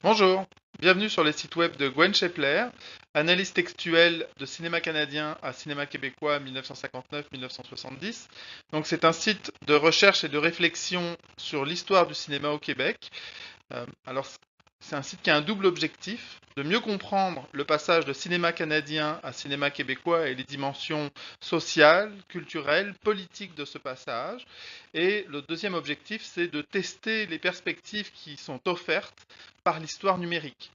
Bonjour, bienvenue sur les sites web de Gwen Shepler, analyse textuelle de cinéma canadien à cinéma québécois 1959-1970. Donc c'est un site de recherche et de réflexion sur l'histoire du cinéma au Québec. Alors c'est un site qui a un double objectif, de mieux comprendre le passage de cinéma canadien à cinéma québécois et les dimensions sociales, culturelles, politiques de ce passage. Et le deuxième objectif, c'est de tester les perspectives qui sont offertes par l'histoire numérique.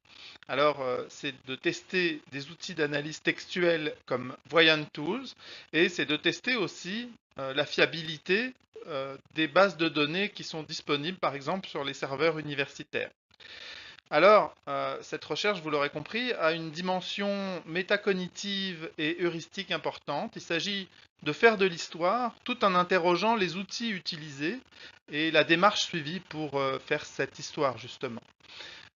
Alors, c'est de tester des outils d'analyse textuelle comme Voyant Tools et c'est de tester aussi la fiabilité des bases de données qui sont disponibles, par exemple, sur les serveurs universitaires. Alors, cette recherche, vous l'aurez compris, a une dimension métacognitive et heuristique importante. Il s'agit de faire de l'histoire tout en interrogeant les outils utilisés et la démarche suivie pour faire cette histoire, justement.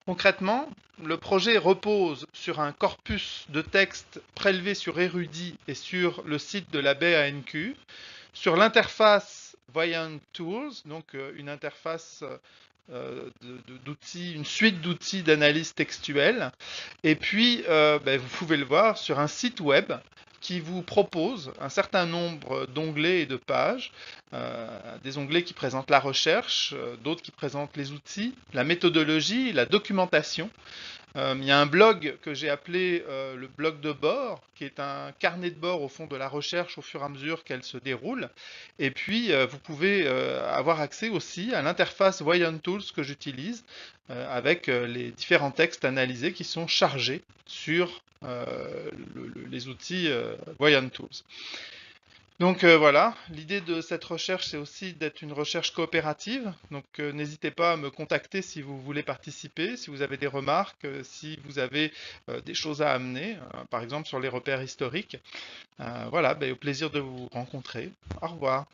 Concrètement, le projet repose sur un corpus de textes prélevés sur Érudit et sur le site de la BANQ, sur l'interface Voyant Tools, donc une interface d'outils, une suite d'outils d'analyse textuelle. Et puis, vous pouvez le voir sur un site web qui vous propose un certain nombre d'onglets et de pages, des onglets qui présentent la recherche, d'autres qui présentent les outils, la méthodologie, la documentation. Il y a un blog que j'ai appelé le blog de bord, qui est un carnet de bord au fond de la recherche au fur et à mesure qu'elle se déroule. Et puis, vous pouvez avoir accès aussi à l'interface Voyant Tools que j'utilise, avec les différents textes analysés qui sont chargés sur les outils Voyant Tools. Donc voilà, l'idée de cette recherche, c'est aussi d'être une recherche coopérative. Donc n'hésitez pas à me contacter si vous voulez participer, si vous avez des remarques, si vous avez des choses à amener, par exemple sur les repères historiques. Voilà, au plaisir de vous rencontrer. Au revoir.